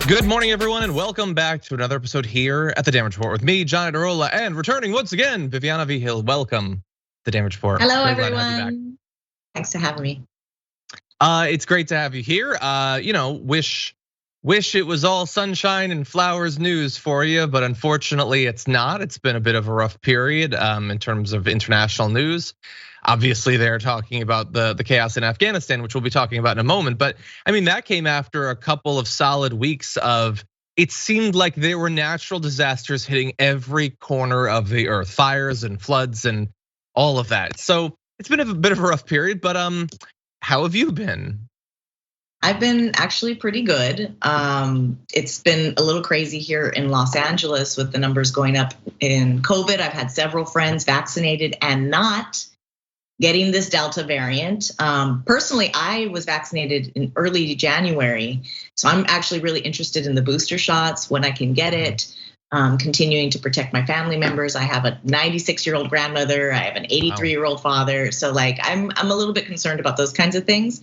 Good morning, everyone, and welcome back to another episode here at the Damage Report with me, John Adarola, and returning once again, Viviana Vigil. Welcome to the Damage Report. Hello, everyone. Thanks for having me. It's great to have you here. Wish it was all sunshine and flowers news for you, but unfortunately, it's not. It's been a bit of a rough period in terms of international news. Obviously, they're talking about the chaos in Afghanistan, which we'll be talking about in a moment. But I mean, that came after a couple of solid weeks of, it seemed like there were natural disasters hitting every corner of the earth, fires and floods and all of that. So it's been a bit of a rough period, but how have you been? I've been actually pretty good. It's been a little crazy here in Los Angeles with the numbers going up in COVID. I've had several friends vaccinated and not getting this Delta variant. Personally, I was vaccinated in early January. So I'm actually really interested in the booster shots when I can get it. Continuing to protect my family members. I have a 96-year-old grandmother. I have an 83-year-old father. So like, I'm a little bit concerned about those kinds of things.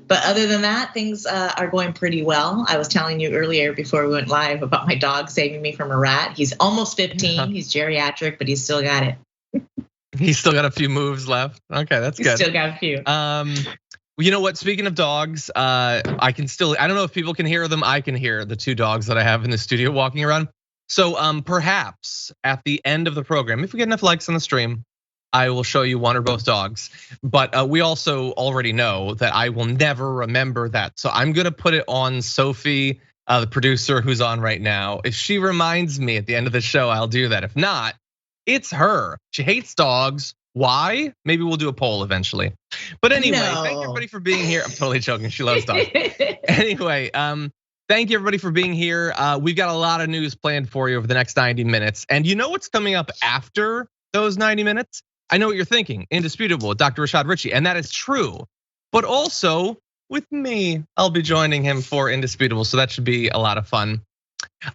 But other than that, things are going pretty well. I was telling you earlier before we went live about my dog saving me from a rat. He's almost 15, he's geriatric, but he's still got it. He's still got a few moves left. Okay, that's good. He's still got a few. You know what, speaking of dogs, I don't know if people can hear them. I can hear the two dogs that I have in the studio walking around. So perhaps at the end of the program, if we get enough likes on the stream, I will show you one or both dogs. But we also already know that I will never remember that. So I'm gonna put it on Sophie, the producer who's on right now. If she reminds me at the end of the show, I'll do that. If not, it's her. She hates dogs. Why? Maybe we'll do a poll eventually. But anyway, Thank you everybody for being here. I'm totally joking. She loves dogs. Anyway, thank you everybody for being here. We've got a lot of news planned for you over the next 90 minutes. And you know what's coming up after those 90 minutes? I know what you're thinking. Indisputable with Dr. Rashad Ritchie, and that is true. But also with me, I'll be joining him for Indisputable, so that should be a lot of fun.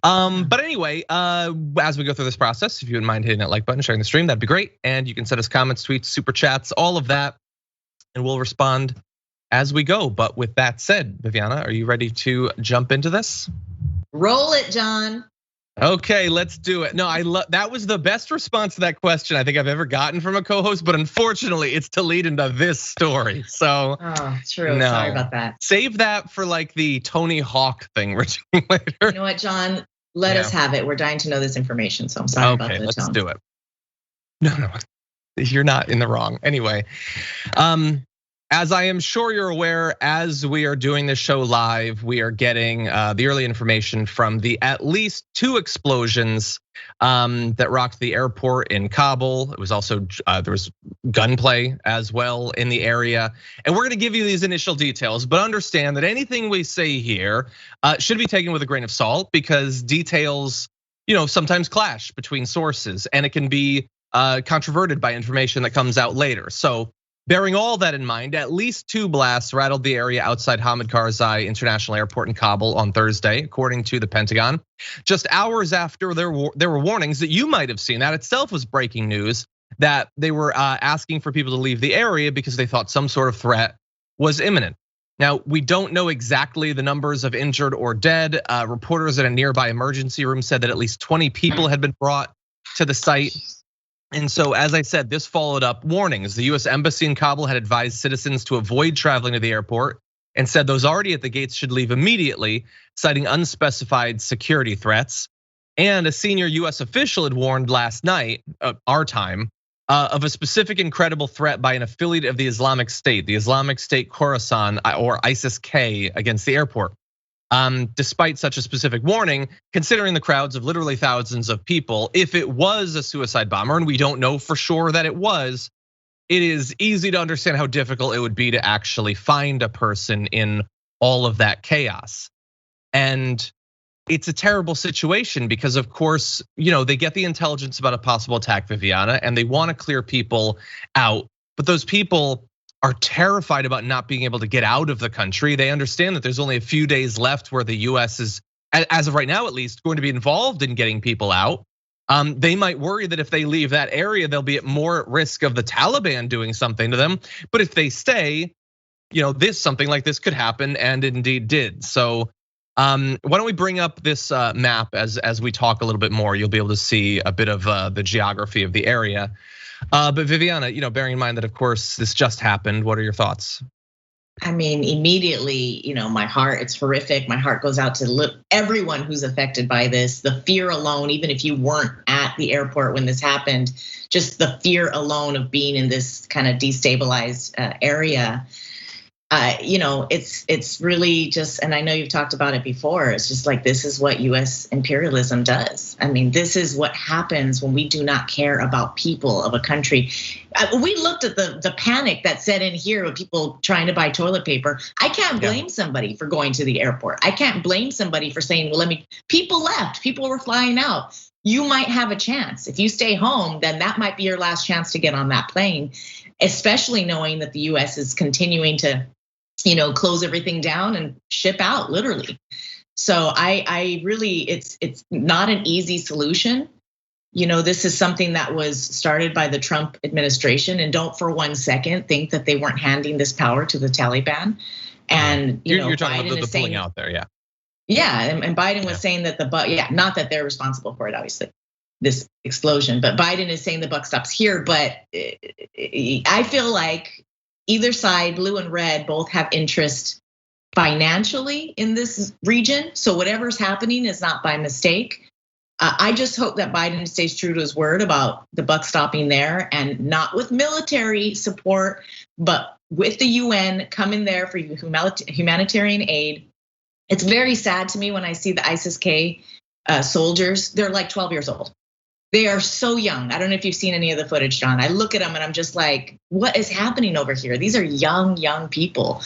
But anyway, as we go through this process, if you wouldn't mind hitting that like button, sharing the stream, that'd be great. And you can send us comments, tweets, super chats, all of that, and we'll respond as we go. But with that said, Viviana, are you ready to jump into this? Roll it, John. Okay, let's do it. No, that was the best response to that question I think I've ever gotten from a co-host, but unfortunately it's to lead into this story. So true. No. Sorry about that. Save that for like the Tony Hawk thing we're doing later. You know what, John? Let us have it. We're dying to know this information, so I'm sorry about that. Okay, let's do it. No, you're not in the wrong. Anyway, as I am sure you're aware, as we are doing this show live, we are getting the early information from the at least 2 explosions that rocked the airport in Kabul. It was also, there was gunplay as well in the area. And we're gonna give you these initial details, but understand that anything we say here should be taken with a grain of salt because details, sometimes clash between sources and it can be controverted by information that comes out later. So bearing all that in mind, at least 2 blasts rattled the area outside Hamid Karzai International Airport in Kabul on Thursday, according to the Pentagon. Just hours after there were warnings that you might have seen. That itself was breaking news that they were asking for people to leave the area because they thought some sort of threat was imminent. Now, we don't know exactly the numbers of injured or dead. Reporters at a nearby emergency room said that at least 20 people had been brought to the site. And so, as I said, this followed up warnings. The US Embassy in Kabul had advised citizens to avoid traveling to the airport and said those already at the gates should leave immediately, citing unspecified security threats. And a senior US official had warned last night, our time, of a specific incredible threat by an affiliate of the Islamic State Khorasan or ISIS-K against the airport. Despite such a specific warning, considering the crowds of literally thousands of people, if it was a suicide bomber, and we don't know for sure that it was, it is easy to understand how difficult it would be to actually find a person in all of that chaos. And it's a terrible situation because of course, they get the intelligence about a possible attack, Viviana, and they want to clear people out, but those people are terrified about not being able to get out of the country. They understand that there's only a few days left where the US is, as of right now at least, going to be involved in getting people out. They might worry that if they leave that area, they'll be more at risk of the Taliban doing something to them. But if they stay, something like this could happen, and indeed did. So Why don't we bring up this map as we talk a little bit more? You'll be able to see a bit of the geography of the area. But Viviana, bearing in mind that of course this just happened, what are your thoughts? I mean, immediately, my heart, it's horrific. My heart goes out to everyone who's affected by this. The fear alone, even if you weren't at the airport when this happened, just the fear alone of being in this kind of destabilized area. It's really just, and I know you've talked about it before, it's just like, this is what US imperialism does. I mean, this is what happens when we do not care about people of a country. We looked at the panic that set in here with people trying to buy toilet paper. I can't blame somebody for going to the airport. I can't blame somebody for saying, well, people left, people were flying out. You might have a chance. If you stay home, then that might be your last chance to get on that plane, especially knowing that the US is continuing to close everything down and ship out, literally. So I really, it's not an easy solution. This is something that was started by the Trump administration, and don't for 1 second think that they weren't handing this power to the Taliban. And you're talking about the pulling out there, yeah. Yeah, and Biden was saying that not that they're responsible for it, obviously, this explosion, but Biden is saying the buck stops here. But I feel like either side, blue and red, both have interest financially in this region. So whatever's happening is not by mistake. I just hope that Biden stays true to his word about the buck stopping there, and not with military support, but with the UN coming there for humanitarian aid. It's very sad to me when I see the ISIS-K soldiers. They're like 12 years old. They are so young. I don't know if you've seen any of the footage, John. I look at them and I'm just like, what is happening over here? These are young people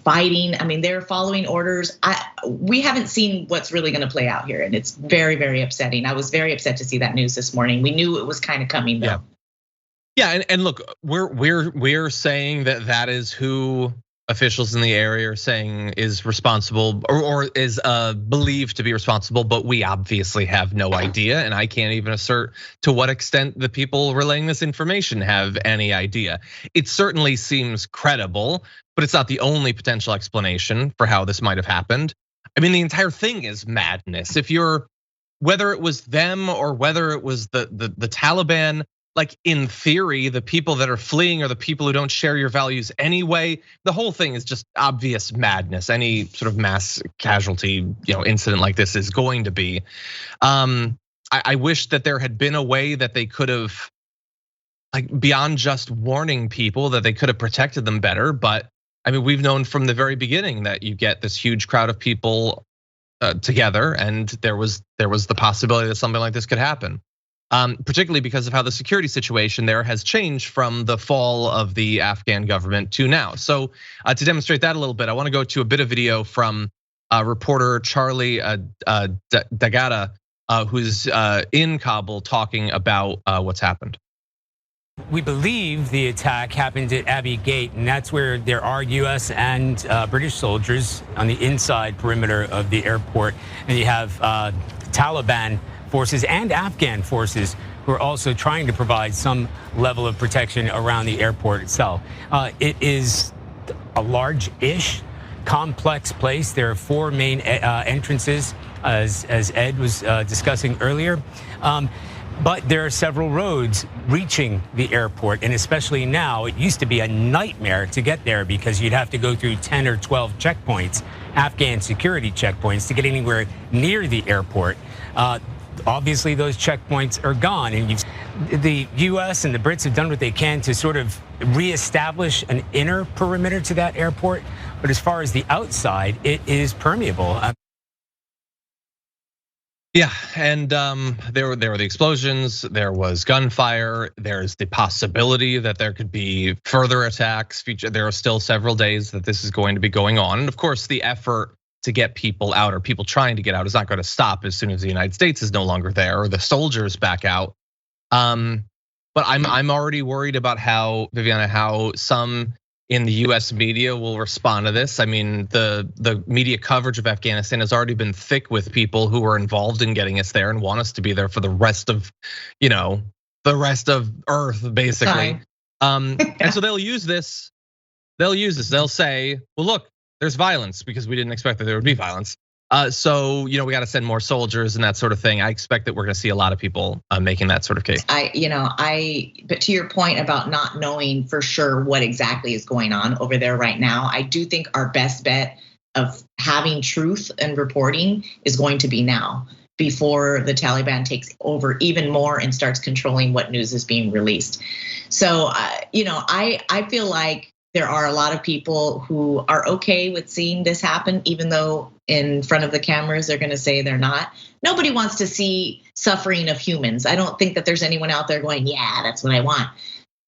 fighting. I mean, they're following orders. We haven't seen what's really gonna play out here, and it's very, very upsetting. I was very upset to see that news this morning. We knew it was kind of coming though. Yeah, and look, we're saying that is who officials in the area are saying is responsible or is believed to be responsible, but we obviously have no idea, and I can't even assert to what extent the people relaying this information have any idea. It certainly seems credible, but it's not the only potential explanation for how this might have happened. I mean, the entire thing is madness. Whether it was them or whether it was the Taliban, like in theory, the people that are fleeing are the people who don't share your values anyway. The whole thing is just obvious madness. Any sort of mass casualty, incident like this is going to be. I wish that there had been a way that they could have, like beyond just warning people, that they could have protected them better. But I mean, we've known from the very beginning that you get this huge crowd of people together, and there was the possibility that something like this could happen. Particularly because of how the security situation there has changed from the fall of the Afghan government to now. So to demonstrate that a little bit, I want to go to a bit of video from reporter Charlie Dagata, who's in Kabul talking about what's happened. We believe the attack happened at Abbey Gate, and that's where there are US and British soldiers on the inside perimeter of the airport. And you have Taliban forces and Afghan forces who are also trying to provide some level of protection around the airport itself. It is a large-ish, complex place. There are 4 main entrances, as Ed was discussing earlier. But there are several roads reaching the airport, and especially now, it used to be a nightmare to get there because you'd have to go through 10 or 12 checkpoints, Afghan security checkpoints, to get anywhere near the airport. Obviously, those checkpoints are gone, and the US and the Brits have done what they can to sort of reestablish an inner perimeter to that airport. But as far as the outside, it is permeable. Yeah, and there were the explosions, there was gunfire, there's the possibility that there could be further attacks. There are still several days that this is going to be going on. And of course, the effort to get people out, or people trying to get out, is not going to stop as soon as the United States is no longer there or the soldiers back out. But I'm already worried about how, Viviana, how some in the US media will respond to this. I mean, the media coverage of Afghanistan has already been thick with people who were involved in getting us there and want us to be there for the rest of, the rest of Earth, basically. And so they'll use this. They'll say, well, look, there's violence, because we didn't expect that there would be violence. So we got to send more soldiers and that sort of thing. I expect that we're going to see a lot of people making that sort of case. But to your point about not knowing for sure what exactly is going on over there right now, I do think our best bet of having truth and reporting is going to be now, before the Taliban takes over even more and starts controlling what news is being released. So, I feel like there are a lot of people who are okay with seeing this happen, even though in front of the cameras they're going to say they're not. Nobody wants to see suffering of humans. I don't think that there's anyone out there going, yeah, that's what I want.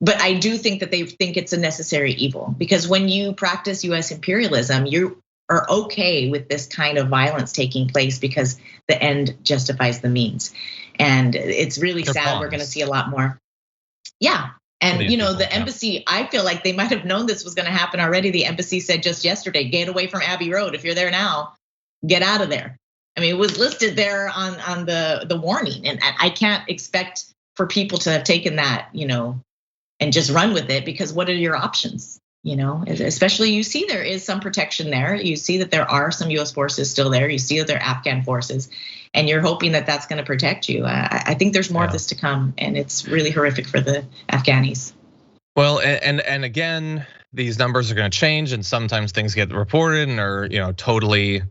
But I do think that they think it's a necessary evil, because when you practice US imperialism, you are okay with this kind of violence taking place because the end justifies the means. And it's really sad. We're going to see a lot more. Yeah. And the embassy, I feel like they might have known this was going to happen already. The embassy said just yesterday, get away from Abbey Road. If you're there now, get out of there. I mean, it was listed there on the warning, and I can't expect for people to have taken that, and just run with it, because what are your options? Especially you see there is some protection there. You see that there are some US forces still there. You see that there are Afghan forces, and you're hoping that that's going to protect you. I think there's more of this to come, and it's really horrific for the Afghanis. Well, and again, these numbers are going to change, and sometimes things get reported and are totally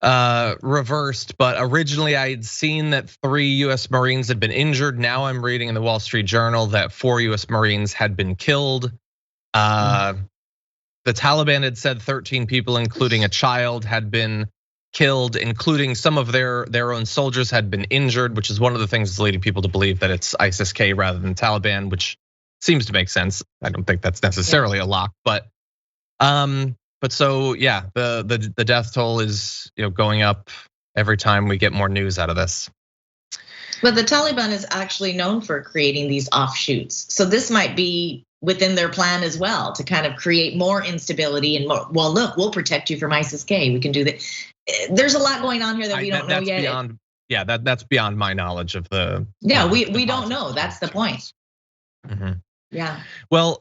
reversed. But originally I had seen that 3 US Marines had been injured. Now I'm reading in the Wall Street Journal that 4 US Marines had been killed. The Taliban had said 13 people, including a child, had been killed, including some of their own soldiers had been injured, which is one of the things that's leading people to believe that it's ISIS-K rather than Taliban, which seems to make sense. I don't think that's necessarily a lock, but so yeah, the death toll is going up every time we get more news out of this. But the Taliban is actually known for creating these offshoots, so this might be within their plan as well, to kind of create more instability and more. Well, look, we'll protect you from ISIS-K. We can do that. There's a lot going on here that we don't know yet. That's beyond my knowledge of the. Yeah, we don't know. That's the point. Mm-hmm. Yeah. Well,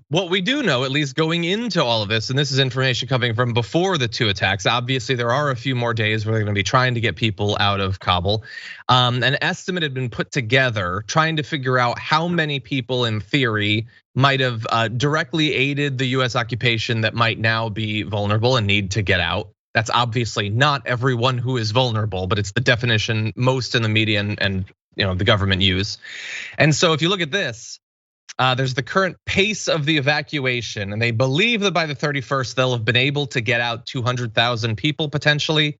what we do know, at least going into all of this, and this is information coming from before the 2 attacks. Obviously, there are a few more days where they're going to be trying to get people out of Kabul. An estimate had been put together trying to figure out how many people, in theory, might have directly aided the US occupation that might now be vulnerable and need to get out. That's obviously not everyone who is vulnerable, but it's the definition most in the media and the government use. And so if you look at this, there's the current pace of the evacuation, and they believe that by the 31st, they'll have been able to get out 200,000 people potentially.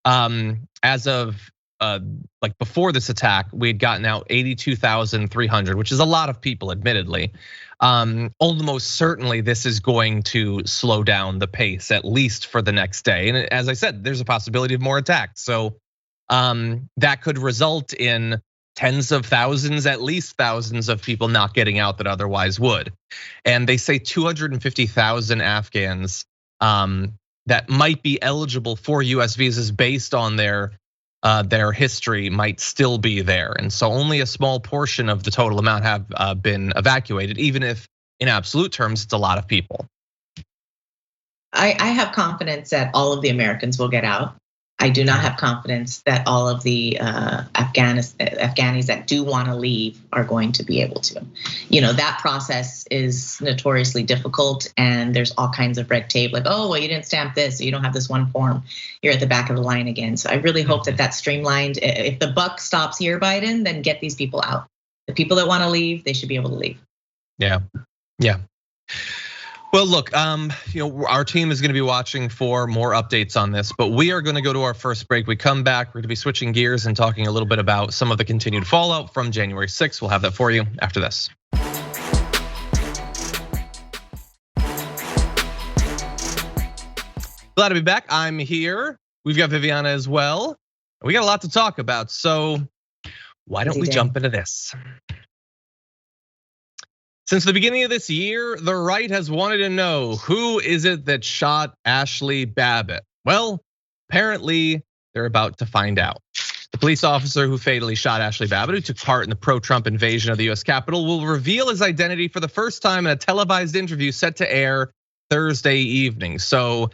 As of like before this attack, we had gotten out 82,300, which is a lot of people, admittedly. Almost certainly this is going to slow down the pace, at least for the next day. And as I said, there's a possibility of more attacks. So that could result in tens of thousands, at least thousands of people not getting out that otherwise would. And they say 250,000 Afghans that might be eligible for US visas based on their history might still be there. And so only a small portion of the total amount have been evacuated, even if in absolute terms, it's a lot of people. I have confidence that all of the Americans will get out. I do not have confidence that all of the Afghanis that do want to leave are going to be able to. That process is notoriously difficult, and there's all kinds of red tape, like, oh, well, you didn't stamp this, so you don't have this one form. You're at the back of the line again. So I really hope that that's streamlined. If the buck stops here, Biden, then get these people out. The people that want to leave, they should be able to leave. Yeah. Well, look, our team is going to be watching for more updates on this, but we are going to go to our first break. We come back, we're going to be switching gears and talking a little bit about some of the continued fallout from January 6th. We'll have that for you after this. Glad to be back. I'm here. We've got Viviana as well. We got a lot to talk about, so why don't we jump into this? Since the beginning of this year, the right has wanted to know, who is it that shot Ashli Babbit? Well, apparently they're about to find out. The police officer who fatally shot Ashli Babbit, who took part in the pro-Trump invasion of the US Capitol, will reveal his identity for the first time in a televised interview set to air Thursday evening. So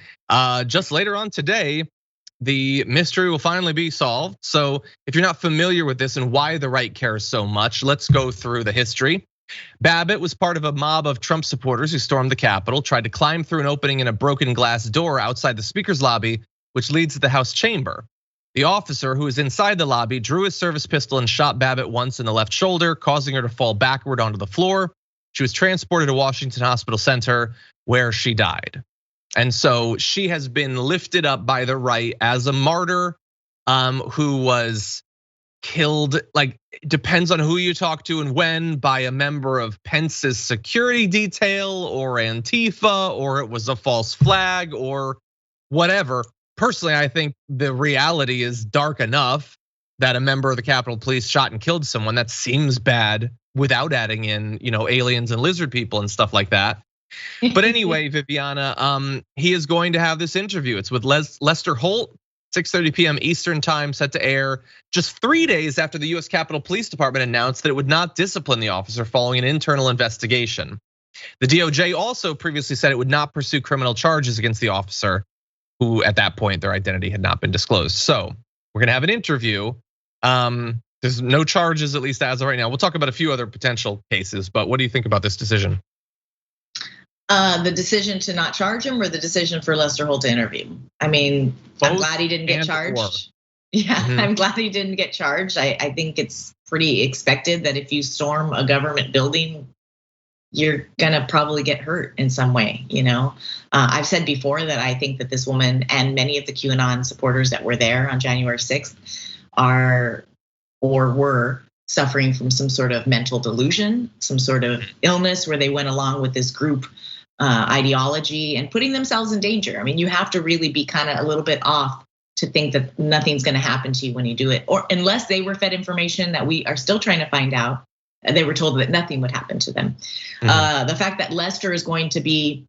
just later on today, the mystery will finally be solved. So if you're not familiar with this and why the right cares so much, let's go through the history. Babbit was part of a mob of Trump supporters who stormed the Capitol, tried to climb through an opening in a broken glass door outside the speaker's lobby, which leads to the House chamber. The officer who was inside the lobby drew his service pistol and shot Babbit once in the left shoulder, causing her to fall backward onto the floor. She was transported to Washington Hospital Center, where she died. And so she has been lifted up by the right as a martyr who was killed, like, depends on who you talk to and when, by a member of Pence's security detail or Antifa, or it was a false flag or whatever. Personally, I think the reality is dark enough that a member of the Capitol Police shot and killed someone. That seems bad without adding in, aliens and lizard people and stuff like that. But anyway, Viviana, he is going to have this interview. It's with Lester Holt, 6:30 p.m. Eastern time, set to air just 3 days after the US Capitol Police Department announced that it would not discipline the officer following an internal investigation. The DOJ also previously said it would not pursue criminal charges against the officer, who at that point their identity had not been disclosed. So we're gonna have an interview. There's no charges, at least as of right now. We'll talk about a few other potential cases, but what do you think about this decision? The decision to not charge him, or the decision for Lester Holt to interview him? I mean, I'm glad he didn't get charged. Yeah, I'm glad he didn't get charged. I think it's pretty expected that if you storm a government building, you're gonna probably get hurt in some way. I've said before that I think that this woman and many of the QAnon supporters that were there on January 6th are or were suffering from some sort of mental delusion, some sort of illness where they went along with this group ideology and putting themselves in danger. I mean, you have to really be kind of a little bit off to think that nothing's gonna happen to you when you do it, or unless they were fed information that we are still trying to find out. They were told that nothing would happen to them. The fact that Lester is going to be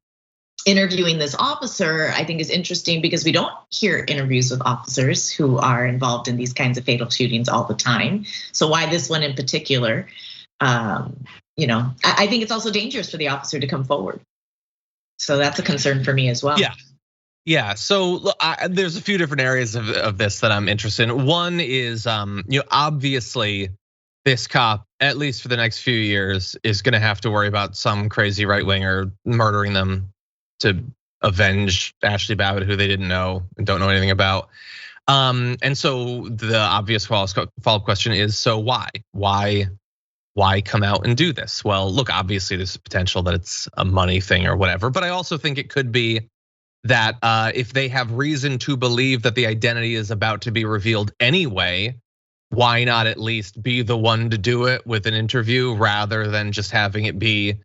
interviewing this officer, I think is interesting, because we don't hear interviews with officers who are involved in these kinds of fatal shootings all the time. So why this one in particular? I think it's also dangerous for the officer to come forward. So that's a concern for me as well. Yeah. So look, there's a few different areas of this that I'm interested in. One is, obviously this cop, at least for the next few years, is gonna have to worry about some crazy right winger murdering them to avenge Ashli Babbit, who they didn't know and don't know anything about. And so the obvious follow-up question is, so why? Why come out and do this? Well, look, obviously there's potential that it's a money thing or whatever, but I also think it could be that if they have reason to believe that the identity is about to be revealed anyway, why not at least be the one to do it with an interview rather than just having it be,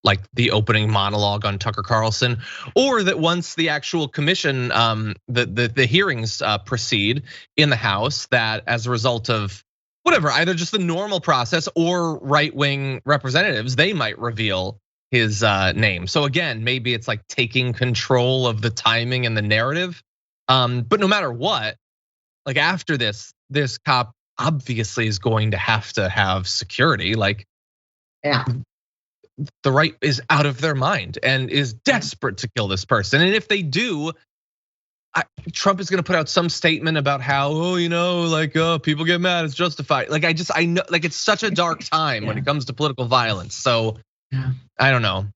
like the opening monologue on Tucker Carlson, or that once the actual commission, the hearings proceed in the House, that as a result of whatever, either just the normal process or right-wing representatives, they might reveal his name. So again, maybe it's like taking control of the timing and the narrative. But no matter what, like after this cop obviously is going to have security. Like, yeah, the right is out of their mind and is desperate to kill this person. And if they do, Trump is gonna put out some statement about how, people get mad, it's justified. Like I know, like it's such a dark time when it comes to political violence. So I don't know.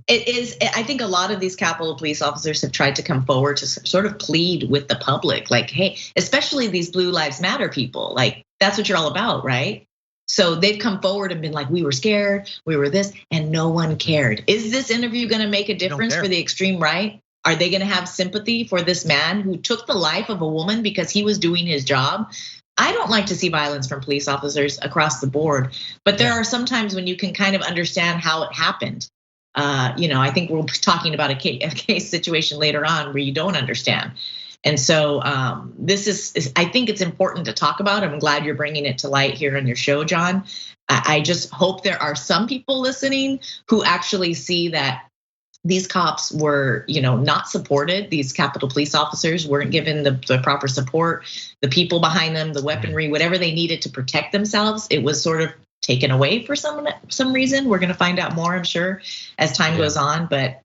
It is. I think a lot of these Capitol Police officers have tried to come forward to sort of plead with the public, like, hey, especially these Blue Lives Matter people, like that's what you're all about, right? So they've come forward and been like, we were scared, we were this, and no one cared. Is this interview gonna make a difference for the extreme right? Are they gonna have sympathy for this man who took the life of a woman because he was doing his job? I don't like to see violence from police officers across the board, but there are some times when you can kind of understand how it happened. I think we'll be talking about a case situation later on where you don't understand. And so this is, I think it's important to talk about. I'm glad you're bringing it to light here on your show, John. I just hope there are some people listening who actually see that these cops were, not supported. These Capitol Police officers weren't given the proper support, the people behind them, the weaponry, whatever they needed to protect themselves. It was sort of taken away for some reason. We're gonna find out more, I'm sure, as time goes on. But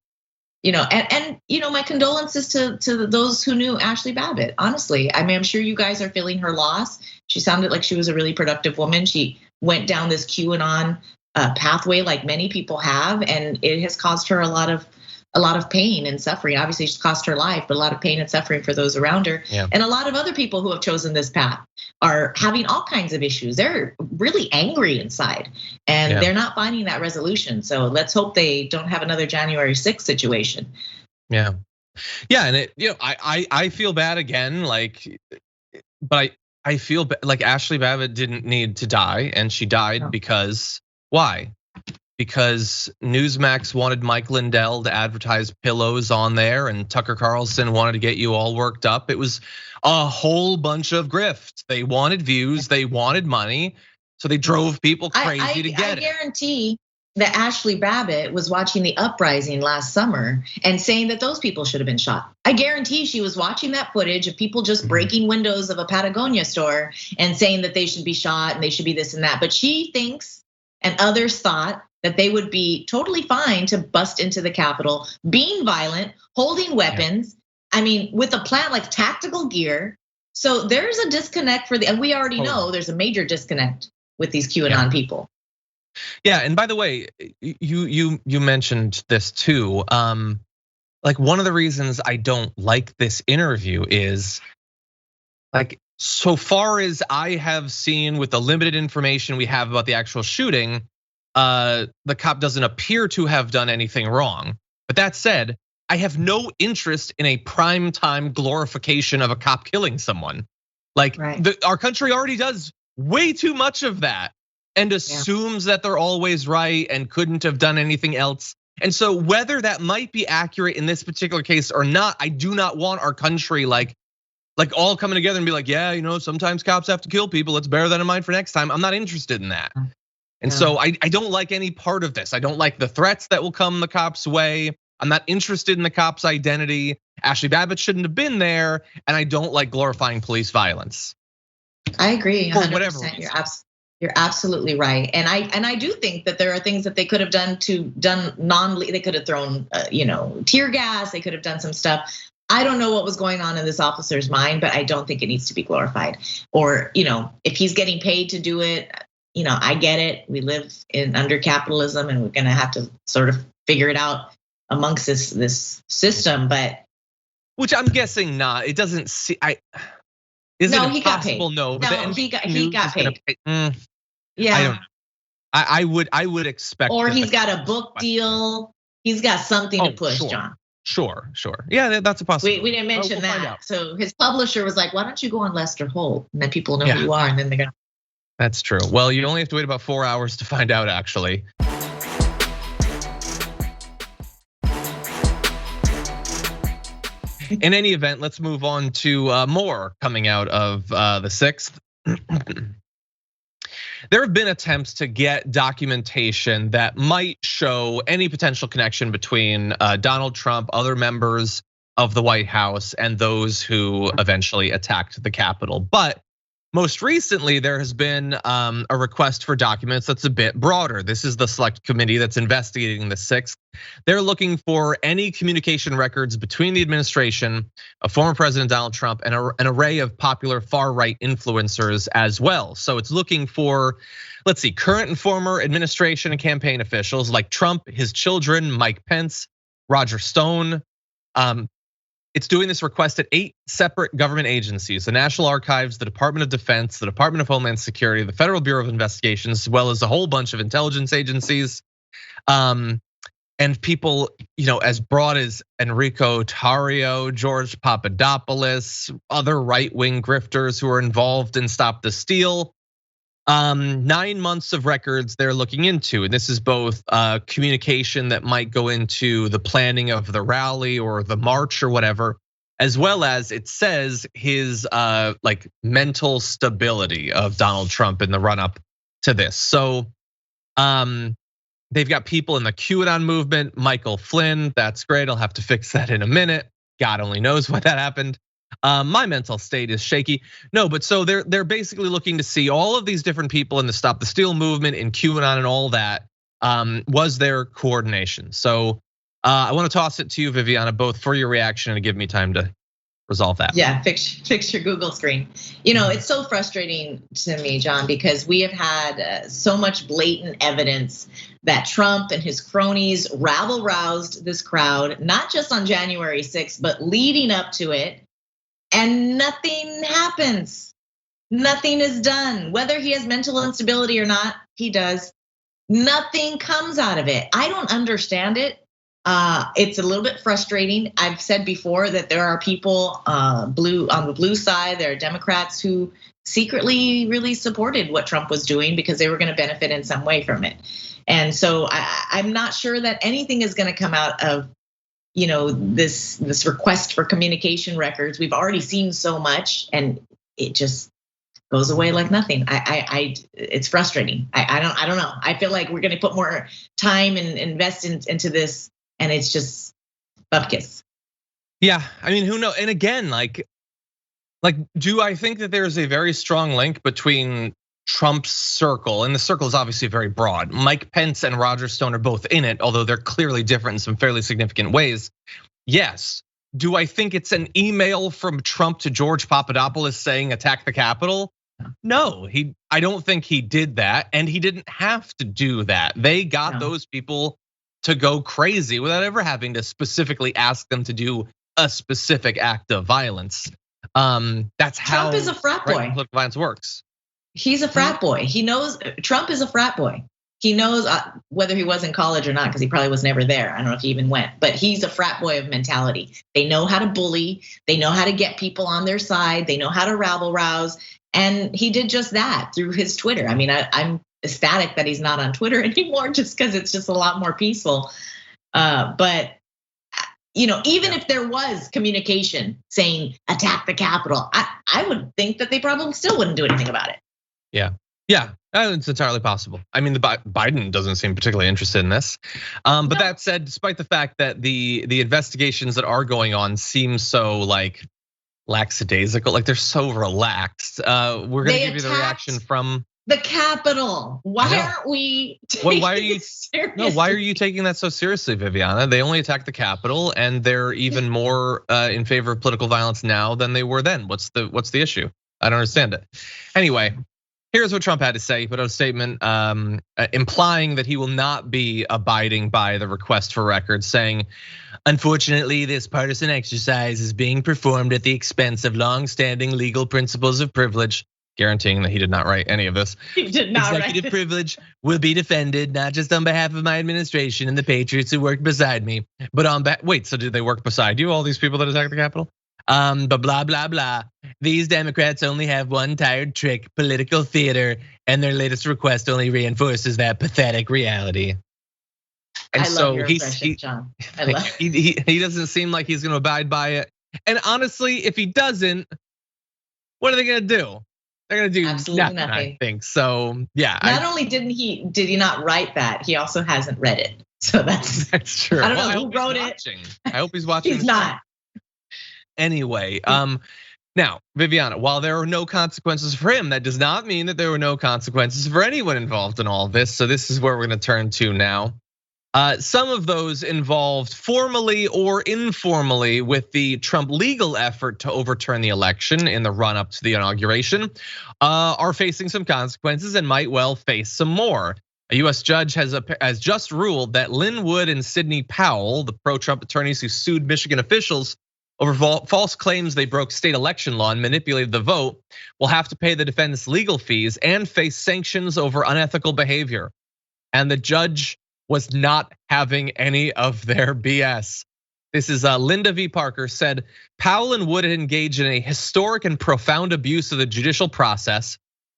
And my condolences to those who knew Ashli Babbit. Honestly, I mean, I'm sure you guys are feeling her loss. She sounded like she was a really productive woman. She went down this QAnon pathway like many people have, and it has caused her a lot of pain and suffering. Obviously, it's cost her life, but a lot of pain and suffering for those around her. Yeah. And a lot of other people who have chosen this path are having all kinds of issues. They're really angry inside, and they're not finding that resolution. So let's hope they don't have another January 6th situation. Yeah, and I feel bad again, but I feel like Ashli Babbit didn't need to die, and she died because why? Because Newsmax wanted Mike Lindell to advertise pillows on there, and Tucker Carlson wanted to get you all worked up. It was a whole bunch of grift. They wanted views, they wanted money, so they drove people crazy to get it. I guarantee that Ashli Babbit was watching the uprising last summer and saying that those people should have been shot. I guarantee she was watching that footage of people just breaking windows of a Patagonia store and saying that they should be shot and they should be this and that. But she thinks, and others thought, that they would be totally fine to bust into the Capitol, being violent, holding weapons. I mean, with a plan like tactical gear. So there's a disconnect and we already know there's a major disconnect with these QAnon people. Yeah, and by the way, you mentioned this too. Like one of the reasons I don't like this interview is so far as I have seen with the limited information we have about the actual shooting, the cop doesn't appear to have done anything wrong. But that said, I have no interest in a primetime glorification of a cop killing someone. Our country already does way too much of that and assumes that they're always right and couldn't have done anything else. And so whether that might be accurate in this particular case or not, I do not want our country like all coming together and be like, yeah, sometimes cops have to kill people. Let's bear that in mind for next time. I'm not interested in that. And so I don't like any part of this. I don't like the threats that will come the cops' way. I'm not interested in the cops' identity. Ashli Babbit shouldn't have been there, and I don't like glorifying police violence. I agree 100%. Whatever. You're absolutely right. And I do think that there are things that they could have done they could have thrown tear gas, they could have done some stuff. I don't know what was going on in this officer's mind, but I don't think it needs to be glorified. Or, if he's getting paid to do it, I get it. We live under capitalism, and we're gonna have to sort of figure it out amongst this system. But which I'm guessing not. It doesn't see. Is it impossible? No, but he got paid. Yeah, I don't know. I would expect. Or he's got a book deal. He's got something to push, John. Sure. Yeah, that's a possibility. We didn't mention that. So his publisher was like, "Why don't you go on Lester Holt, and then people know who you are, and then they're gonna." That's true. Well, you only have to wait about 4 hours to find out, actually. In any event, let's move on to more coming out of the 6th. There have been attempts to get documentation that might show any potential connection between Donald Trump, other members of the White House, and those who eventually attacked the Capitol. But most recently, there has been a request for documents that's a bit broader. This is the select committee that's investigating the 6th. They're looking for any communication records between the administration of former President Donald Trump and an array of popular far-right influencers as well. So it's looking for, let's see, current and former administration and campaign officials like Trump, his children, Mike Pence, Roger Stone. It's doing this request at 8 separate government agencies: the National Archives, the Department of Defense, the Department of Homeland Security, the Federal Bureau of Investigations, as well as a whole bunch of intelligence agencies. And people, as broad as Enrico Tarrio, George Papadopoulos, other right-wing grifters who are involved in Stop the Steal. 9 months of records they're looking into, and this is both communication that might go into the planning of the rally or the march or whatever, as well as it says his mental stability of Donald Trump in the run-up to this. So they've got people in the QAnon movement, Michael Flynn. That's great. I'll have to fix that in a minute. God only knows why that happened. My mental state is shaky. No, but so they're basically looking to see all of these different people in the Stop the Steal movement, in QAnon and all that. Was there coordination? So I want to toss it to you, Viviana, both for your reaction and to give me time to resolve that. Yeah, fix your Google screen. It's so frustrating to me, John, because we have had so much blatant evidence that Trump and his cronies rabble-roused this crowd, not just on January 6th, but leading up to it, and nothing happens. Nothing is done. Whether he has mental instability or not, he does. Nothing comes out of it. I don't understand it. It's a little bit frustrating. I've said before that there are people on the blue side, there are Democrats who secretly really supported what Trump was doing because they were going to benefit in some way from it. And so I'm not sure that anything is going to come out of this request for communication records. We've already seen so much, and it just goes away like nothing. It's frustrating. I don't know. I feel like we're going to put more time and invest into this, and it's just bupkis. Yeah, I mean, who knows? And again, like, do I think that there's a very strong link between Trump's circle, and the circle is obviously very broad. Mike Pence and Roger Stone are both in it, although they're clearly different in some fairly significant ways. Yes. Do I think it's an email from Trump to George Papadopoulos saying attack the Capitol? No, I don't think he did that, and he didn't have to do that. They got those people to go crazy without ever having to specifically ask them to do a specific act of violence. That's how Trump is a frat boy. Political violence works. He's a frat boy. He knows Trump is a frat boy. He knows whether he was in college or not, because he probably was never there. I don't know if he even went, but he's a frat boy of mentality. They know how to bully. They know how to get people on their side. They know how to rabble rouse. And he did just that through his Twitter. I mean, I'm ecstatic that he's not on Twitter anymore, just because it's just a lot more peaceful. But even if there was communication saying attack the Capitol, I would think that they probably still wouldn't do anything about it. Yeah, it's entirely possible. I mean, Biden doesn't seem particularly interested in this. But that said, despite the fact that the investigations that are going on seem so like lackadaisical, like they're so relaxed. We're gonna give you the reaction from the Capitol. Why aren't we taking this seriously? Why are you taking that so seriously, Viviana? They only attacked the Capitol, and they're even more in favor of political violence now than they were then. What's the issue? I don't understand it. Anyway, here's what Trump had to say. He put out a statement implying that he will not be abiding by the request for records, saying, unfortunately, this partisan exercise is being performed at the expense of long-standing legal principles of privilege, guaranteeing that he did not write any of this. He did not write Executive privilege will be defended, not just on behalf of my administration and the patriots who worked beside me, but wait, so did they work beside you, all these people that attacked the Capitol? But blah, blah, blah. These Democrats only have one tired trick, political theater, and their latest request only reinforces that pathetic reality. And I love your impression, John. I love he doesn't seem like he's gonna abide by it. And honestly, if he doesn't, what are they gonna do? They're gonna do absolutely nothing. I think so. Yeah. Not only did he not write that, he also hasn't read it. So that's true. I don't know who wrote it. I hope he's watching. He's not. Anyway, now, Viviana, while there are no consequences for him, that does not mean that there were no consequences for anyone involved in all of this. So this is where we're gonna turn to now. Some of those involved formally or informally with the Trump legal effort to overturn the election in the run up to the inauguration are facing some consequences and might well face some more. A US judge has just ruled that Lynn Wood and Sidney Powell, the pro-Trump attorneys who sued Michigan officials over false claims they broke state election law and manipulated the vote, will have to pay the defendants legal fees and face sanctions over unethical behavior. And the judge was not having any of their BS. This is Linda V. Parker said, Powell and Wood had engaged in a historic and profound abuse of the judicial process.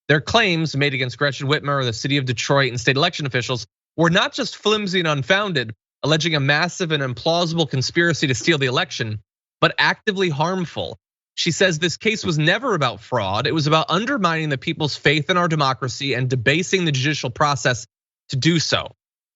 Their claims made against Gretchen Whitmer, the city of Detroit, and state election officials were not just flimsy and unfounded, alleging a massive and implausible conspiracy to steal the election, but actively harmful. She says this case was never about fraud. It was about undermining the people's faith in our democracy and debasing the judicial process to do so.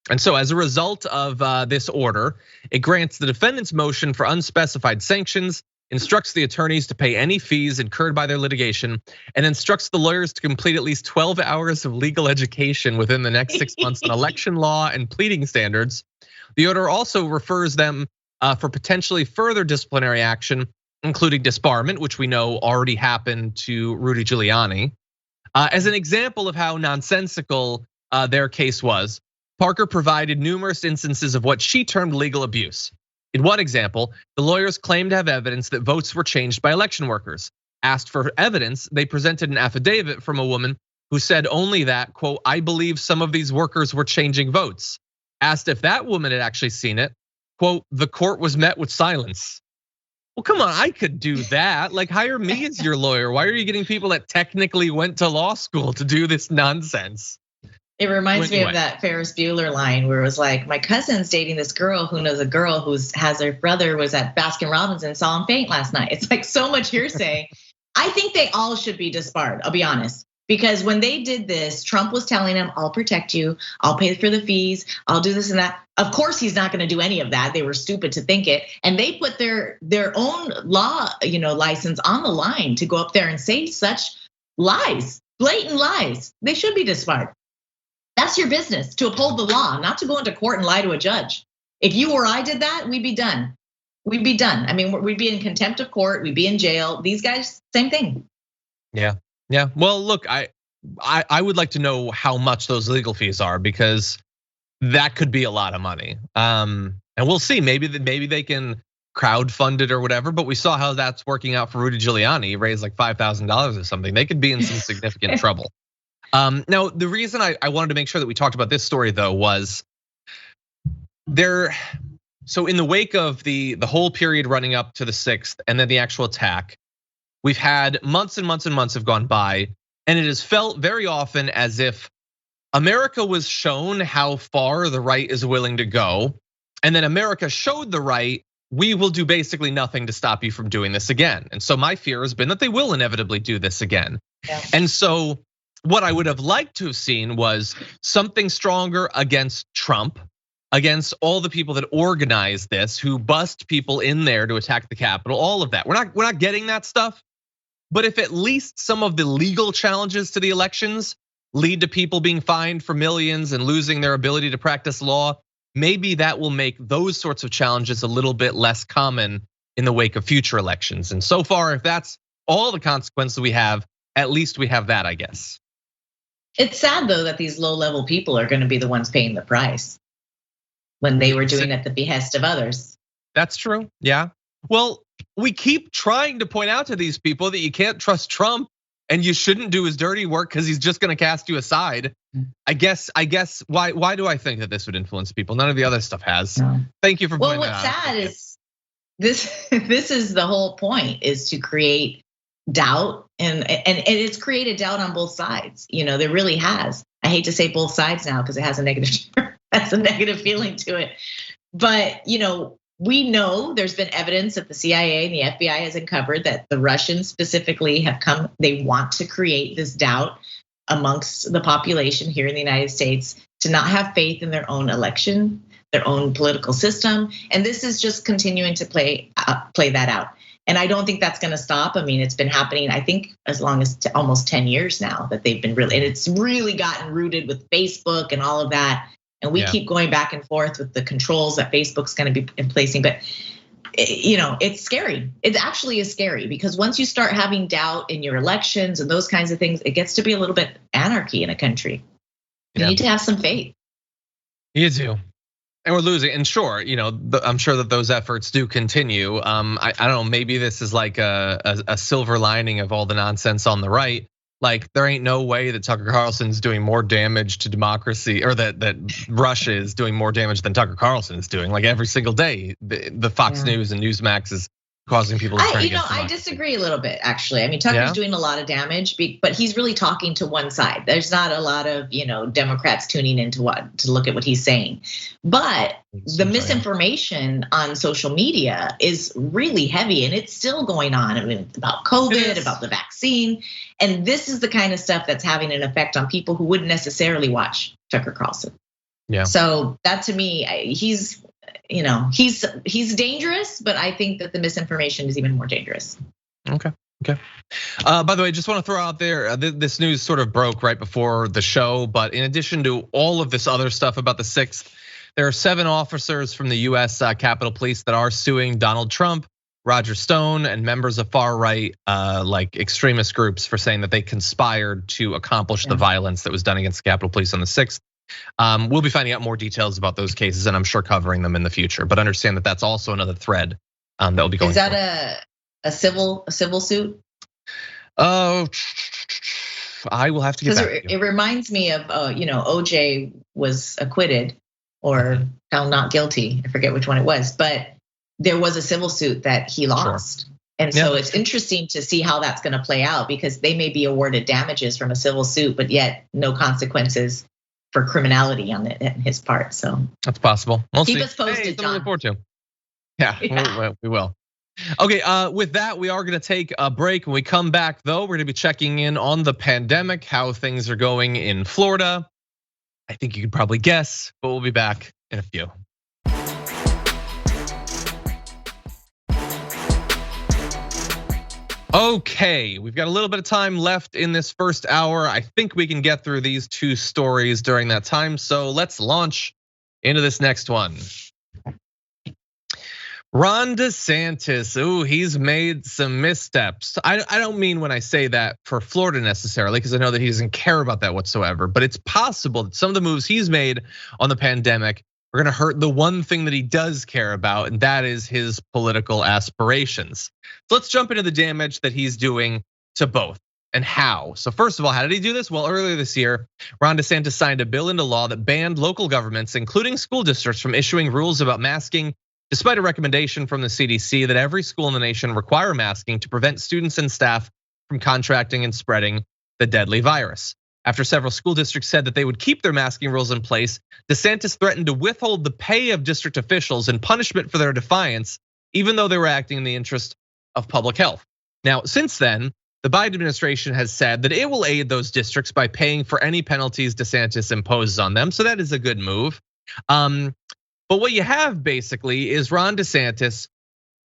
And so as a result of this order, it grants the defendant's motion for unspecified sanctions, instructs the attorneys to pay any fees incurred by their litigation, and instructs the lawyers to complete at least 12 hours of legal education within the next 6 months on election law and pleading standards. The order also refers them for potentially further disciplinary action, including disbarment, which we know already happened to Rudy Giuliani. As an example of how nonsensical their case was, Parker provided numerous instances of what she termed legal abuse. In one example, the lawyers claimed to have evidence that votes were changed by election workers. Asked for evidence, they presented an affidavit from a woman who said only that, quote, "I believe some of these workers were changing votes." Asked if that woman had actually seen it, quote, "The court was met with silence." Well, come on, I could do that. Like, hire me as your lawyer. Why are you getting people that technically went to law school to do this nonsense? It reminds me of that Ferris Bueller line where it was like, my cousin's dating this girl who knows a girl who has her brother was at Baskin Robbins and saw him faint last night. It's like so much hearsay. I think they all should be disbarred, I'll be honest. Because when they did this, Trump was telling them, I'll protect you, I'll pay for the fees, I'll do this and that. Of course, he's not gonna do any of that. They were stupid to think it. And they put their own law, license on the line to go up there and say such lies, blatant lies. They should be disbarred. That's your business, to uphold the law, not to go into court and lie to a judge. If you or I did that, we'd be done. We'd be done. I mean, we'd be in contempt of court, we'd be in jail. These guys, same thing. Yeah. Well, look, I would like to know how much those legal fees are, because that could be a lot of money. And we'll see, maybe they can crowdfund it or whatever, but we saw how that's working out for Rudy Giuliani. He raised like $5,000 or something. They could be in some significant trouble. Now, the reason I wanted to make sure that we talked about this story though was so in the wake of the whole period running up to the 6th and then the actual attack, we've had months and months and months have gone by, and it has felt very often as if America was shown how far the right is willing to go, and then America showed the right, we will do basically nothing to stop you from doing this again. And so my fear has been that they will inevitably do this again. Yeah. And so what I would have liked to have seen was something stronger against Trump, against all the people that organized this, who bust people in there to attack the Capitol, all of that. We're not getting that stuff. But if at least some of the legal challenges to the elections lead to people being fined for millions and losing their ability to practice law, maybe that will make those sorts of challenges a little bit less common in the wake of future elections. And so far, if that's all the consequences we have, at least we have that, I guess. It's sad though that these low-level people are gonna be the ones paying the price when they were doing it at the behest of others. That's true, yeah. Well, we keep trying to point out to these people that you can't trust Trump and you shouldn't do his dirty work because he's just gonna cast you aside. I guess why do I think that this would influence people? None of the other stuff has. No. Thank you for pointing that out. Well, what's sad is this is the whole point, is to create doubt, and it's created doubt on both sides. There really has. I hate to say both sides now because it has a negative feeling to it. But we know there's been evidence that the CIA and the FBI has uncovered that the Russians specifically have come. They want to create this doubt amongst the population here in the United States to not have faith in their own election, their own political system, and this is just continuing to play that out. And I don't think that's gonna stop. I mean, it's been happening, I think, as long as almost 10 years now that they've been really, and it's really gotten rooted with Facebook and all of that. And we keep going back and forth with the controls that Facebook's gonna be placing. But it's scary. It actually is scary, because once you start having doubt in your elections and those kinds of things, it gets to be a little bit anarchy in a country. You need to have some faith. You do. And we're losing, and sure, I'm sure that those efforts do continue. I don't know, maybe this is like a silver lining of all the nonsense on the right. Like, there ain't no way that Tucker Carlson's doing more damage to democracy, or that Russia is doing more damage than Tucker Carlson is doing. Like, every single day, the Fox News and Newsmax is causing people to turn against democracy. I disagree a little bit, actually. I mean, Tucker's doing a lot of damage, but he's really talking to one side. There's not a lot of Democrats tuning into to look at what he's saying. But the misinformation on social media is really heavy, and it's still going on. I mean, about COVID, about the vaccine, and this is the kind of stuff that's having an effect on people who wouldn't necessarily watch Tucker Carlson. Yeah. So that, to me, he's dangerous, but I think that the misinformation is even more dangerous. Okay. By the way, just want to throw out there, this news sort of broke right before the show, but in addition to all of this other stuff about the 6th, There are 7 officers from the US Capitol Police that are suing Donald Trump, Roger Stone, and members of far-right like extremist groups for saying that they conspired to accomplish the violence that was done against the Capitol Police on the 6th. We'll be finding out more details about those cases, and I'm sure covering them in the future. But understand that that's also another thread that will be going. Is that a civil suit? Oh, I will have to get back to you. It reminds me of OJ was acquitted or found not guilty. I forget which one it was, but there was a civil suit that he lost. Sure. And so it's interesting to see how that's going to play out, because they may be awarded damages from a civil suit, but yet no consequences for criminality on his part. So that's possible. We'll keep see. us posted, John. Look forward to. Yeah, we will. Okay, with that, we are going to take a break. When we come back, though, we're going to be checking in on the pandemic, how things are going in Florida. I think you could probably guess, but we'll be back in a few. Okay, we've got a little bit of time left in this first hour. I think we can get through these 2 stories during that time. So let's launch into this next one. Ron DeSantis, he's made some missteps. I don't mean when I say that for Florida necessarily, because I know that he doesn't care about that whatsoever. But it's possible that some of the moves he's made on the pandemic are gonna hurt the one thing that he does care about, and that is his political aspirations. So let's jump into the damage that he's doing to both and how. So first of all, how did he do this? Well, earlier this year, Ron DeSantis signed a bill into law that banned local governments, including school districts, from issuing rules about masking, despite a recommendation from the CDC that every school in the nation require masking to prevent students and staff from contracting and spreading the deadly virus. After several school districts said that they would keep their masking rules in place, DeSantis threatened to withhold the pay of district officials in punishment for their defiance, even though they were acting in the interest of public health. Now, since then, the Biden administration has said that it will aid those districts by paying for any penalties DeSantis imposes on them. So that is a good move. But what you have basically is Ron DeSantis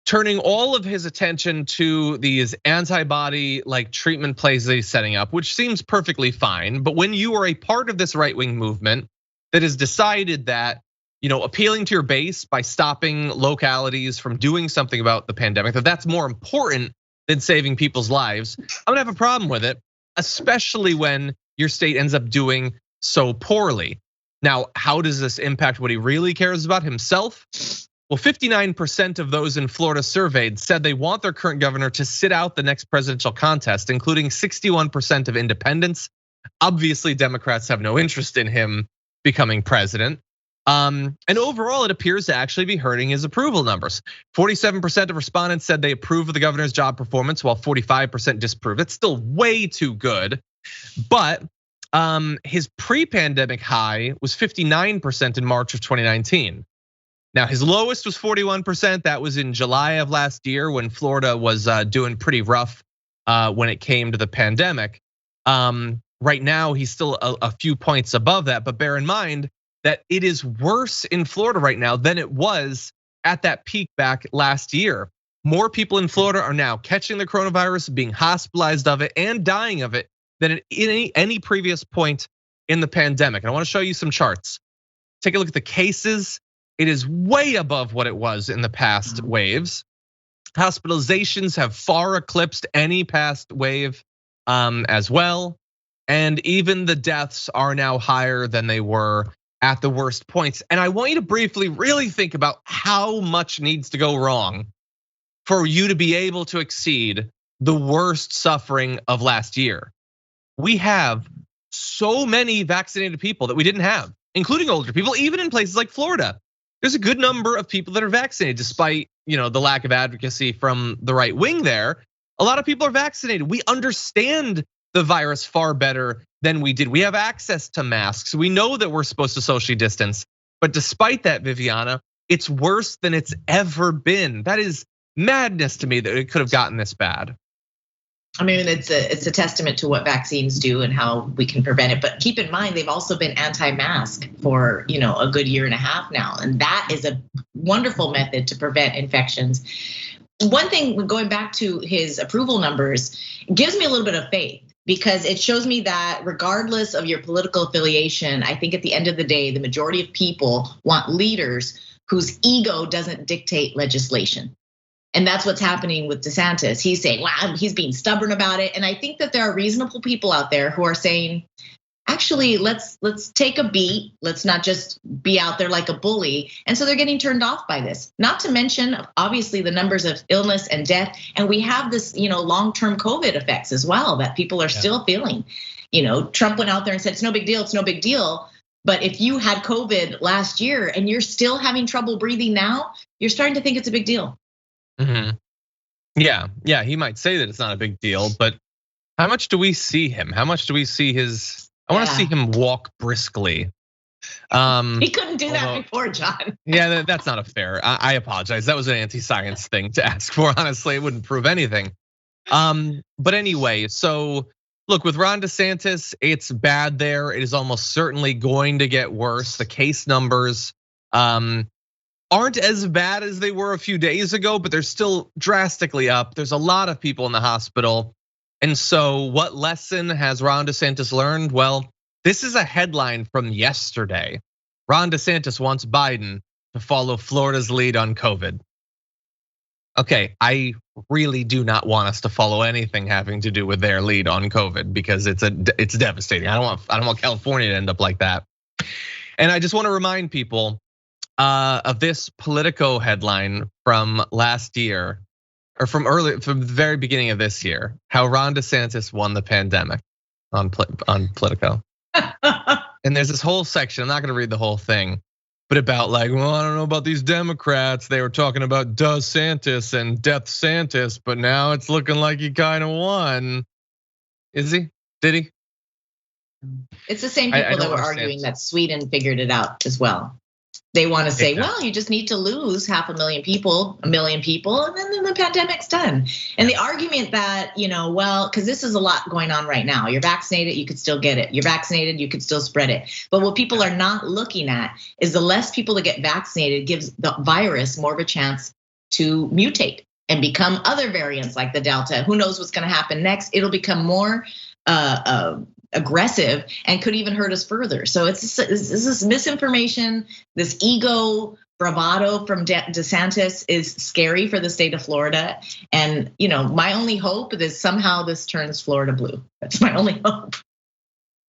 turning all of his attention to these antibody like treatment places he's setting up, which seems perfectly fine. But when you are a part of this right-wing movement that has decided that, appealing to your base by stopping localities from doing something about the pandemic, that's more important than saving people's lives, I'm gonna have a problem with it, especially when your state ends up doing so poorly. Now, how does this impact what he really cares about himself? Well, 59% of those in Florida surveyed said they want their current governor to sit out the next presidential contest, including 61% of independents. Obviously, Democrats have no interest in him becoming president. And overall, it appears to actually be hurting his approval numbers. 47% of respondents said they approve of the governor's job performance, while 45% disapprove. It's still way too good, but his pre-pandemic high was 59% in March of 2019. Now, his lowest was 41%. That was in July of last year when Florida was doing pretty rough when it came to the pandemic. Right now, he's still a few points above that, but bear in mind that it is worse in Florida right now than it was at that peak back last year. More people in Florida are now catching the coronavirus, being hospitalized of it, and dying of it than at any previous point in the pandemic. And I want to show you some charts. Take a look at the cases. It is way above what it was in the past waves. Hospitalizations have far eclipsed any past wave as well. And even the deaths are now higher than they were at the worst points. And I want you to briefly really think about how much needs to go wrong for you to be able to exceed the worst suffering of last year. We have so many vaccinated people that we didn't have, including older people, even in places like Florida. There's a good number of people that are vaccinated, despite the lack of advocacy from the right wing there. A lot of people are vaccinated. We understand the virus far better than we did. We have access to masks. We know that we're supposed to socially distance. But despite that, Viviana, it's worse than it's ever been. That is madness to me that it could have gotten this bad. I mean, it's a testament to what vaccines do and how we can prevent it. But keep in mind, they've also been anti-mask for a good year and a half now, and that is a wonderful method to prevent infections. One thing, going back to his approval numbers, gives me a little bit of faith, because it shows me that regardless of your political affiliation, I think at the end of the day, the majority of people want leaders whose ego doesn't dictate legislation. And that's what's happening with DeSantis. He's saying, wow, he's being stubborn about it. And I think that there are reasonable people out there who are saying, actually, let's take a beat. Let's not just be out there like a bully. And so they're getting turned off by this. Not to mention, obviously, the numbers of illness and death. And we have this, long-term COVID effects as well that people are still feeling. Trump went out there and said, it's no big deal, it's no big deal. But if you had COVID last year and you're still having trouble breathing now, you're starting to think it's a big deal. Mm-hmm. Yeah, he might say that it's not a big deal, but how much do we see him? How much do we see his? I want to see him walk briskly. He couldn't do that before, John. Yeah, that's not a fair. I apologize. That was an anti-science thing to ask for. Honestly, it wouldn't prove anything. But anyway, so look, with Ron DeSantis, it's bad there. It is almost certainly going to get worse. The case numbers aren't as bad as they were a few days ago, but they're still drastically up. There's a lot of people in the hospital. And so what lesson has Ron DeSantis learned? Well, this is a headline from yesterday. Ron DeSantis wants Biden to follow Florida's lead on COVID. Okay, I really do not want us to follow anything having to do with their lead on COVID because it's devastating. I don't want California to end up like that. And I just want to remind people of this Politico headline from last year, or from the very beginning of this year, how Ron DeSantis won the pandemic on Politico. And there's this whole section, I'm not gonna read the whole thing, but about like, well, I don't know about these Democrats. They were talking about DeSantis and Death Santis, but now it's looking like he kind of won. Is he? Did he? It's the same people that were arguing that Sweden figured it out as well. They want to say, well, you just need to lose 500,000 people, 1 million people, and then the pandemic's done. And the argument that, well, because this is a lot going on right now. You're vaccinated, you could still get it. You're vaccinated, you could still spread it. But what people are not looking at is the less people that get vaccinated gives the virus more of a chance to mutate and become other variants like the Delta. Who knows what's going to happen next? It'll become more aggressive and could even hurt us further. So it's this misinformation, this ego bravado from DeSantis is scary for the state of Florida. And my only hope is somehow this turns Florida blue. That's my only hope.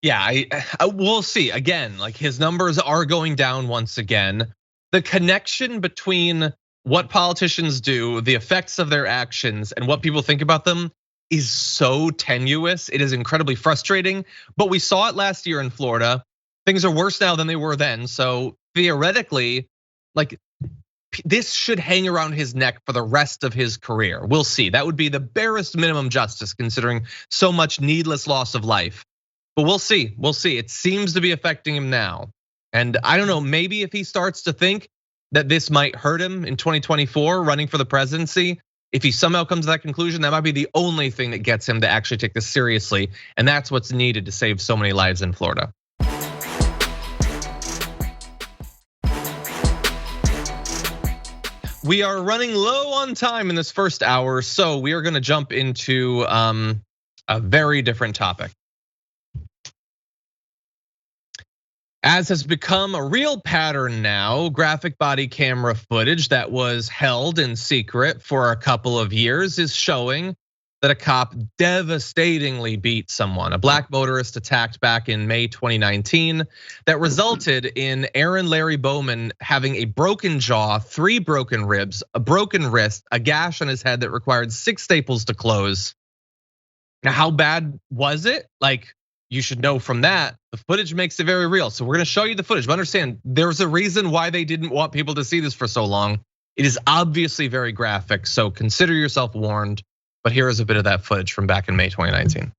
Yeah, we'll see. Again, like his numbers are going down once again. The connection between what politicians do, the effects of their actions, and what people think about them is so tenuous. It is incredibly frustrating, but we saw it last year in Florida. Things are worse now than they were then. So theoretically, like this should hang around his neck for the rest of his career. We'll see. That would be the barest minimum justice considering so much needless loss of life. But we'll see. We'll see. It seems to be affecting him now. And I don't know, maybe if he starts to think that this might hurt him in 2024 running for the presidency, if he somehow comes to that conclusion, that might be the only thing that gets him to actually take this seriously. And that's what's needed to save so many lives in Florida. We are running low on time in this first hour, so we are gonna jump into a very different topic. As has become a real pattern now, graphic body camera footage that was held in secret for a couple of years is showing that a cop devastatingly beat someone. A black motorist attacked back in May 2019 that resulted in Aaron Larry Bowman having a broken jaw, 3 broken ribs, a broken wrist, a gash on his head that required 6 staples to close. Now, how bad was it? Like, you should know from that, the footage makes it very real. So we're gonna show you the footage, but understand there's a reason why they didn't want people to see this for so long. It is obviously very graphic, so consider yourself warned. But here is a bit of that footage from back in May 2019.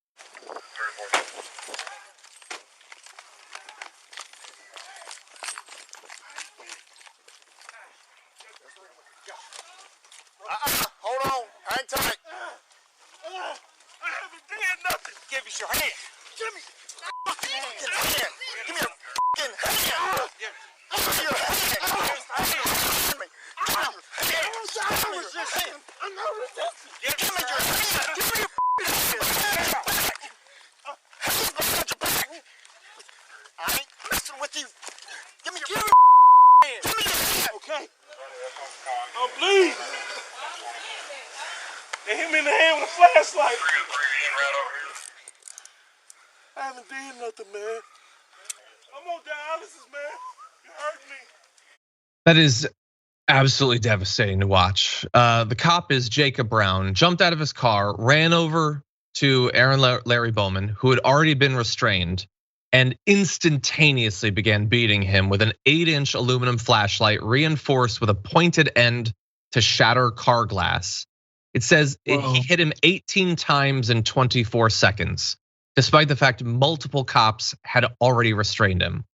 Hold on, hang tight. I haven't done nothing. Give us your hand. Give me your fucking hand. Give me your fucking hand. Give me your hand. Give me your resisting. I'm not resisting. Give me your hand. Give me your fucking hand. They hit me in the head with a flashlight. I haven't did nothing, man. I'm on dialysis, man. You hurt me. That is absolutely devastating to watch. The cop is Jacob Brown, jumped out of his car, ran over to Aaron Larry Bowman, who had already been restrained, and instantaneously began beating him with an 8-inch aluminum flashlight reinforced with a pointed end to shatter car glass. It says he hit him 18 times in 24 seconds, despite the fact multiple cops had already restrained him.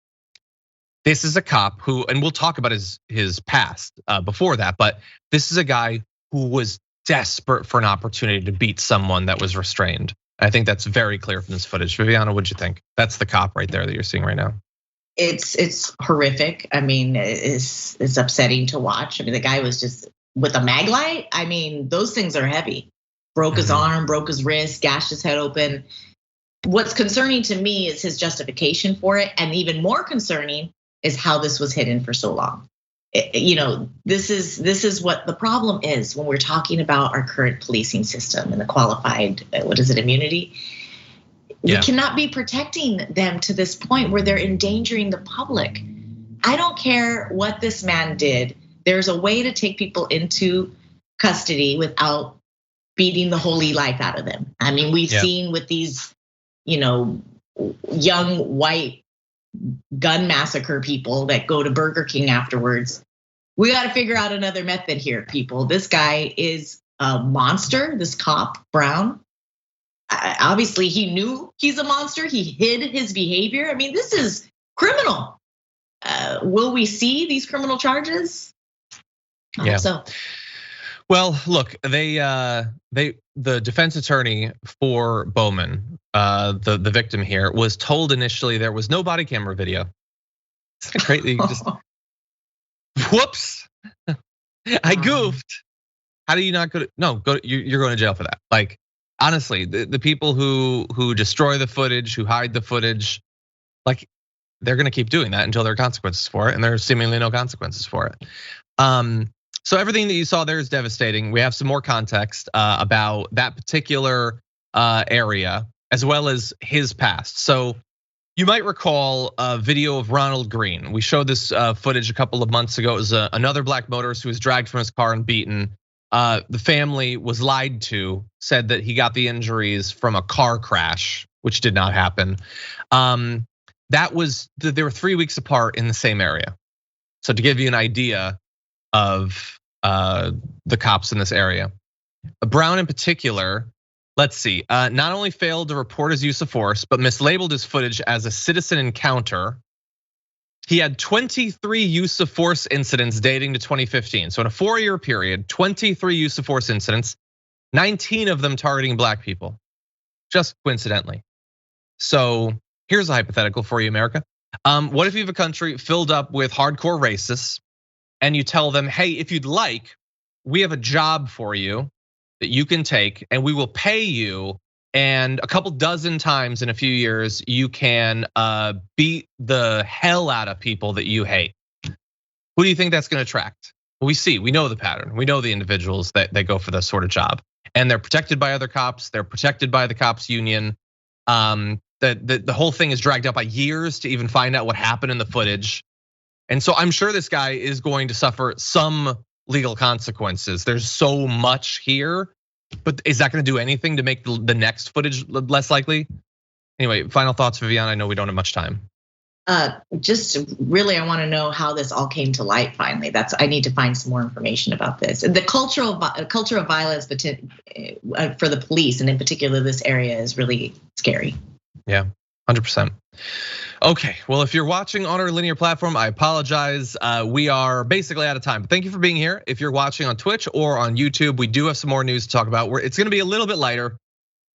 This is a cop who, and we'll talk about his past before that, but this is a guy who was desperate for an opportunity to beat someone that was restrained. I think that's very clear from this footage. Viviana, what'd you think? That's the cop right there that you're seeing right now. It's horrific. I mean, it's upsetting to watch. I mean, the guy was just with a mag light. I mean, those things are heavy. Broke his arm, broke his wrist, gashed his head open. What's concerning to me is his justification for it, and even more concerning is how this was hidden for so long. This is what the problem is when we're talking about our current policing system and the qualified, immunity. We cannot be protecting them to this point where they're endangering the public. I don't care what this man did. There's a way to take people into custody without beating the holy life out of them. I mean, we've seen with these, young white gun massacre people that go to Burger King afterwards. We got to figure out another method here, people. This guy is a monster, this cop, Brown. Obviously, he knew he's a monster. He hid his behavior. I mean, this is criminal. Will we see these criminal charges? I hope so. Well, look, the defense attorney for Bowman, the victim here, was told initially there was no body camera video. Isn't it great that you just, whoops, I goofed. How do you not go to, you're going to jail for that. Like, honestly, the people who destroy the footage, who hide the footage, like, they're gonna keep doing that until there are consequences for it, and there's seemingly no consequences for it. So everything that you saw there is devastating. We have some more context about that particular area, as well as his past. So you might recall a video of Ronald Green. We showed this footage a couple of months ago. It was another black motorist who was dragged from his car and beaten. The family was lied to, said that he got the injuries from a car crash, which did not happen. They were 3 weeks apart in the same area. So to give you an idea of the cops in this area. Brown in particular, let's see, not only failed to report his use of force, but mislabeled his footage as a citizen encounter. He had 23 use of force incidents dating to 2015. So in a 4-year period, 23 use of force incidents, 19 of them targeting black people, just coincidentally. So here's a hypothetical for you, America. What if you have a country filled up with hardcore racists, and you tell them, hey, if you'd like, we have a job for you that you can take, and we will pay you, and a couple dozen times in a few years, you can beat the hell out of people that you hate. Who do you think that's gonna attract? Well, we know the pattern. We know the individuals that go for this sort of job, and they're protected by other cops. They're protected by the cops union. The whole thing is dragged out by years to even find out what happened in the footage. And so I'm sure this guy is going to suffer some legal consequences. There's so much here, but is that gonna do anything to make the next footage less likely? Anyway, final thoughts, Viviana. I know we don't have much time. Just really, I want to know how this all came to light. Finally, I need to find some more information about this. The culture of violence for the police, and in particular this area, is really scary. Yeah, 100%. Okay, well, if you're watching on our linear platform, I apologize. We are basically out of time. But thank you for being here. If you're watching on Twitch or on YouTube, we do have some more news to talk about. It's gonna be a little bit lighter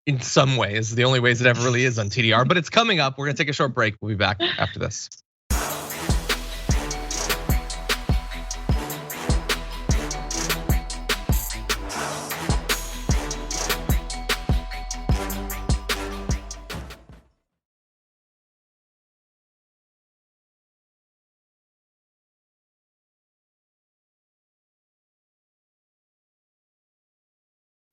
in some ways, the only ways it ever really is on TDR, but it's coming up. We're gonna take a short break. We'll be back after this.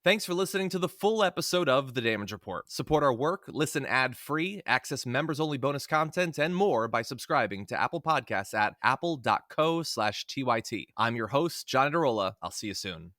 Thanks for listening to the full episode of The Damage Report. Support our work, listen ad-free, access members-only bonus content, and more by subscribing to Apple Podcasts at apple.co/TYT. I'm your host, John Adarola. I'll see you soon.